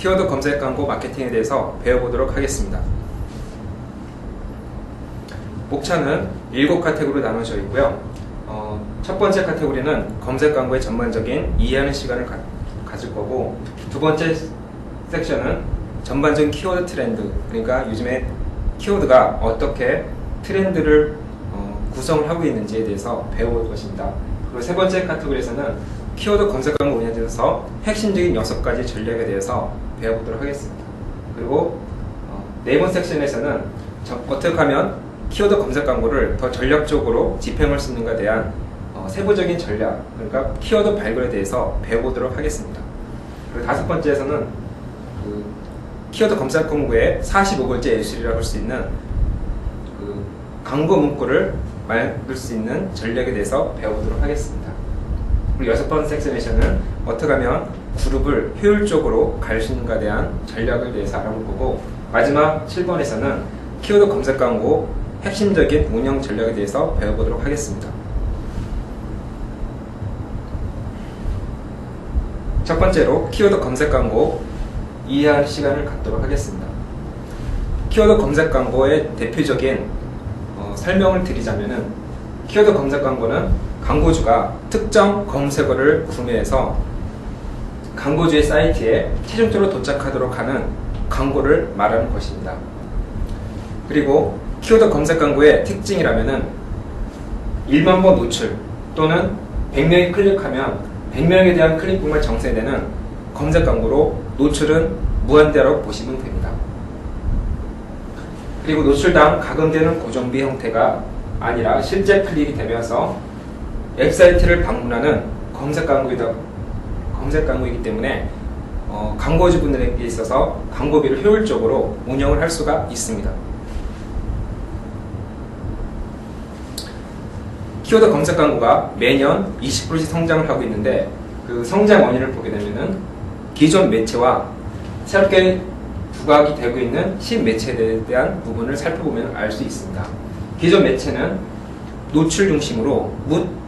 키워드 검색 광고 마케팅에 대해서 배워보도록 하겠습니다. 목차는 7카테고리로 나눠져 있고요. 첫 번째 카테고리는 검색 광고의 전반적인 이해하는 시간을 가질 거고, 두 번째 섹션은 전반적인 키워드 트렌드, 그러니까 요즘에 키워드가 어떻게 트렌드를 구성을 하고 있는지에 대해서 배워볼 것입니다. 그리고 세 번째 카테고리에서는 키워드 검색 광고 운영에 대해서 핵심적인 6가지 전략에 대해서 배워보도록 하겠습니다. 그리고 네 번째 섹션에서는 어떻게 하면 키워드 검색 광고를 더 전략적으로 집행할 수 있는가에 대한 세부적인 전략, 그러니까 키워드 발굴에 대해서 배워보도록 하겠습니다. 그리고 다섯 번째에서는 키워드 검색 광고의 45번째 예술이라고 할 수 있는 광고 문구를 만들 수 있는 전략에 대해서 배워보도록 하겠습니다. 그리고 여섯 번째 섹션에서는 어떻게 하면 그룹을 효율적으로 갈 수 있는가에 대한 전략을 대해서 알아볼 거고, 마지막 7번에서는 키워드 검색 광고 핵심적인 운영 전략에 대해서 배워보도록 하겠습니다. 첫 번째로 키워드 검색 광고 이해할 시간을 갖도록 하겠습니다. 키워드 검색 광고의 대표적인 설명을 드리자면은, 키워드 검색 광고는 광고주가 특정 검색어를 구매해서 광고주의 사이트에 최종적으로 도착하도록 하는 광고를 말하는 것입니다. 그리고 키워드 검색 광고의 특징이라면은 1만 번 노출 또는 100명이 클릭하면 100명에 대한 클릭뿐만 정산되는 검색 광고로 노출은 무한대라고 보시면 됩니다. 그리고 노출당 가금되는 고정비 형태가 아니라 실제 클릭이 되면서 웹사이트를 방문하는 검색 광고이기 때문에 광고주분들에게 있어서 광고비를 효율적으로 운영을 할 수가 있습니다. 키워드 검색 광고가 매년 20%씩 성장을 하고 있는데, 그 성장 원인을 보게 되면은 기존 매체와 새롭게 부각이 되고 있는 신매체에 대한 부분을 살펴보면 알 수 있습니다. 기존 매체는 노출 중심으로 묻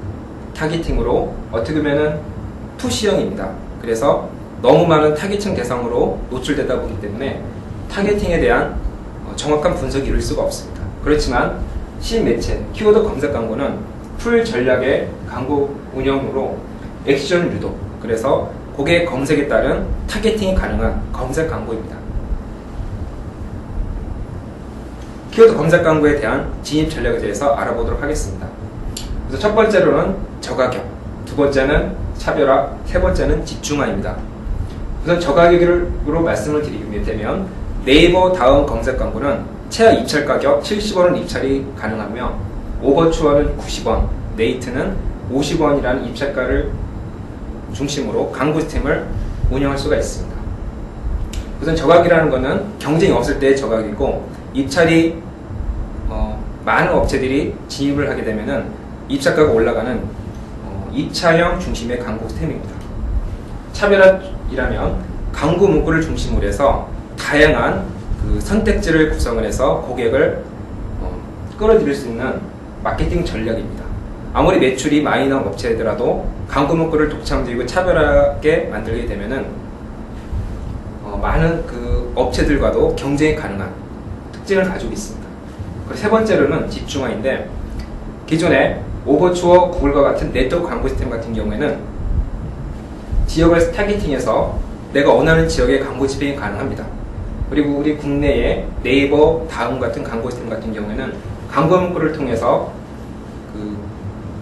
타겟팅으로 어떻게 보면은 푸시형입니다. 그래서 너무 많은 타겟층 대상으로 노출되다 보기 때문에 타겟팅에 대한 정확한 분석이 이룰 수가 없습니다. 그렇지만 신매체 키워드 검색 광고는 풀 전략의 광고 운영으로 액션 유도, 그래서 고객 검색에 따른 타겟팅이 가능한 검색 광고입니다. 키워드 검색 광고에 대한 진입 전략에 대해서 알아보도록 하겠습니다. 그래서 첫 번째로는 저가격, 두 번째는 차별화, 세 번째는 집중화입니다. 우선 저가격으로 말씀을 드리게 되면, 네이버 다음 검색 광고는 최하 입찰 가격 70원은 입찰이 가능하며 오버추어는 90원, 네이트는 50원이라는 입찰가를 중심으로 광고 시스템을 운영할 수가 있습니다. 우선 저가격이라는 것은 경쟁이 없을 때의 저가격이고, 입찰이 많은 업체들이 진입을 하게 되면은 입찰가가 올라가는 입찰형 중심의 광고 시스템입니다. 차별화이라면 광고 문구를 중심으로 해서 다양한 선택지를 구성을 해서 고객을 끌어들일 수 있는 마케팅 전략입니다. 아무리 매출이 많이 나온 업체더라도 광고 문구를 독창적이고 차별하게 만들게 되면은 많은 업체들과도 경쟁이 가능한 특징을 가지고 있습니다. 그리고 세 번째로는 집중화인데, 기존의 오버추어, 구글과 같은 네트워크 광고 시스템 같은 경우에는 지역을 타겟팅해서 내가 원하는 지역의 광고 집행이 가능합니다. 그리고 우리 국내의 네이버, 다음 같은 광고 시스템 같은 경우에는 광고 문구를 통해서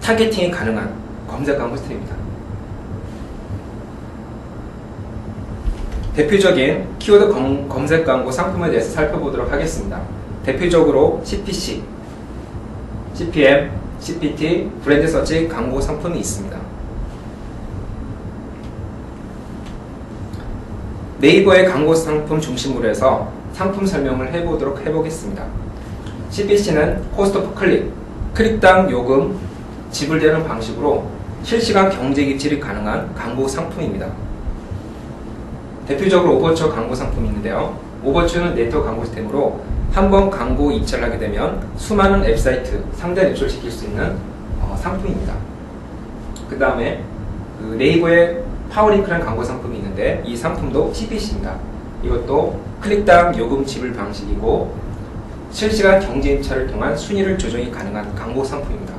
타겟팅이 가능한 검색 광고 시스템입니다. 대표적인 키워드 검색 광고 상품에 대해서 살펴보도록 하겠습니다. 대표적으로 CPC, CPM, CPT, 브랜드 서치 광고 상품이 있습니다. 네이버의 광고 상품 중심으로 해서 상품 설명을 해보겠습니다. CPC는 코스트 퍼 클릭, 클릭당 요금 지불되는 방식으로 실시간 경쟁 입질이 가능한 광고 상품입니다. 대표적으로 오버추어 광고 상품이 있는데요. 오버추어는 네트워크 광고 시스템으로 한번 광고 입찰을 하게 되면 수많은 웹사이트 상대 노출시킬 수 있는 상품입니다. 그 다음에 네이버의 파워링크라는 광고 상품이 있는데, 이 상품도 CPC입니다. 이것도 클릭당 요금 지불 방식이고 실시간 경제 입찰을 통한 순위를 조정이 가능한 광고 상품입니다.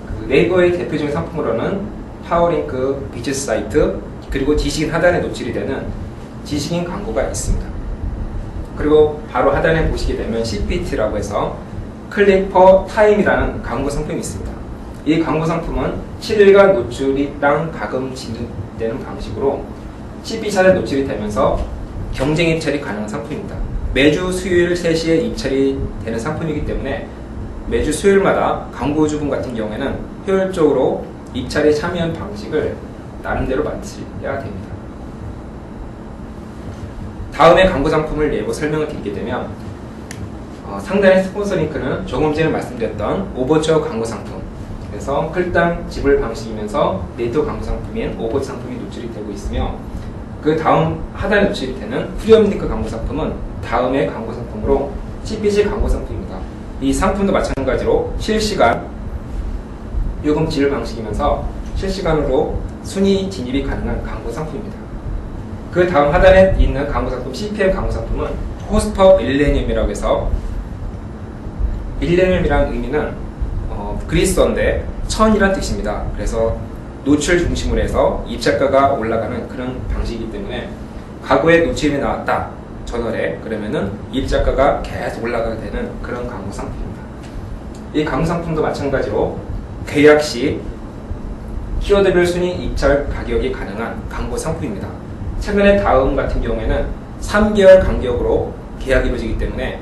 그 네이버의 대표적인 상품으로는 파워링크, 비즈니스 사이트, 그리고 지식인 하단에 노출이 되는 지식인 광고가 있습니다. 그리고 바로 하단에 보시게 되면 CPT라고 해서 클릭 퍼 타임이라는 광고 상품이 있습니다. 이 광고 상품은 7일간 노출이당 가금 진행되는 방식으로 CPC에 노출이 되면서 경쟁 입찰이 가능한 상품입니다. 매주 수요일 3시에 입찰이 되는 상품이기 때문에 매주 수요일마다 광고주분 같은 경우에는 효율적으로 입찰에 참여한 방식을 나름대로 만드셔야 됩니다. 다음에 광고 상품을 예고 설명을 드리게 되면 상단의 스폰서 링크는 조금 전에 말씀드렸던 오버처 광고 상품, 그래서 클당 지불 방식이면서 네이버 광고 상품인 오버처 상품이 노출이 되고 있으며, 그 다음 하단에 노출이 되는 프리미엄 링크 광고 상품은 다음의 광고 상품으로 CPC 광고 상품입니다. 이 상품도 마찬가지로 실시간 요금 지불 방식이면서 실시간으로 순위 진입이 가능한 광고 상품입니다. 그 다음 하단에 있는 광고 상품 CPM 광고 상품은 코스퍼 밀레니엄이라고 해서, 밀레니엄이라는 의미는 그리스어인데 1000이란 뜻입니다. 그래서 노출 중심으로 해서 입찰가가 올라가는 그런 방식이기 때문에 과거에 노출이 나왔다 전월에, 그러면은 입찰가가 계속 올라가게 되는 그런 광고 상품입니다. 이 광고 상품도 마찬가지로 계약 시 키워드별 순위 입찰 가격이 가능한 광고 상품입니다. 최근에 다음 같은 경우에는 3개월 간격으로 계약이 이루어지기 때문에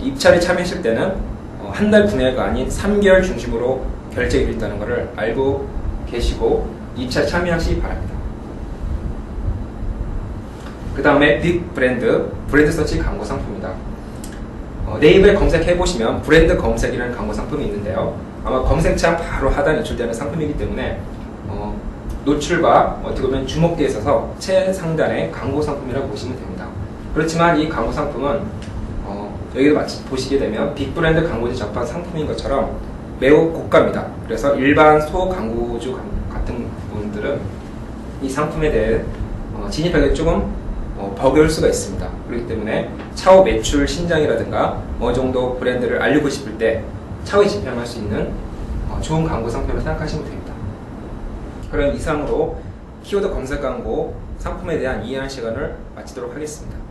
입찰에 참여하실 때는 한 달 구매가 아닌 3개월 중심으로 결제가 이루어진다는 것을 알고 계시고 입찰 참여하시기 바랍니다. 그 다음에 빅 브랜드 서치 광고 상품입니다. 네이버에 검색해보시면 브랜드 검색이라는 광고 상품이 있는데요. 아마 검색창 바로 하단에 노출되는 상품이기 때문에 노출과 어떻게 보면 주목되어 있어서 최상단의 광고 상품이라고 보시면 됩니다. 그렇지만 이 광고 상품은 여기도 마치 보시게 되면 빅브랜드 광고주 접한 상품인 것처럼 매우 고가입니다. 그래서 일반 소광고주 같은 분들은 이 상품에 대해 진입하기 조금 버거울 수가 있습니다. 그렇기 때문에 차후 매출 신장이라든가 어느 정도 브랜드를 알리고 싶을 때 차후에 집행할 수 있는 좋은 광고 상품을 생각하시면 됩니다. 그럼 이상으로 키워드 검색 광고 상품에 대한 이해하는 시간을 마치도록 하겠습니다.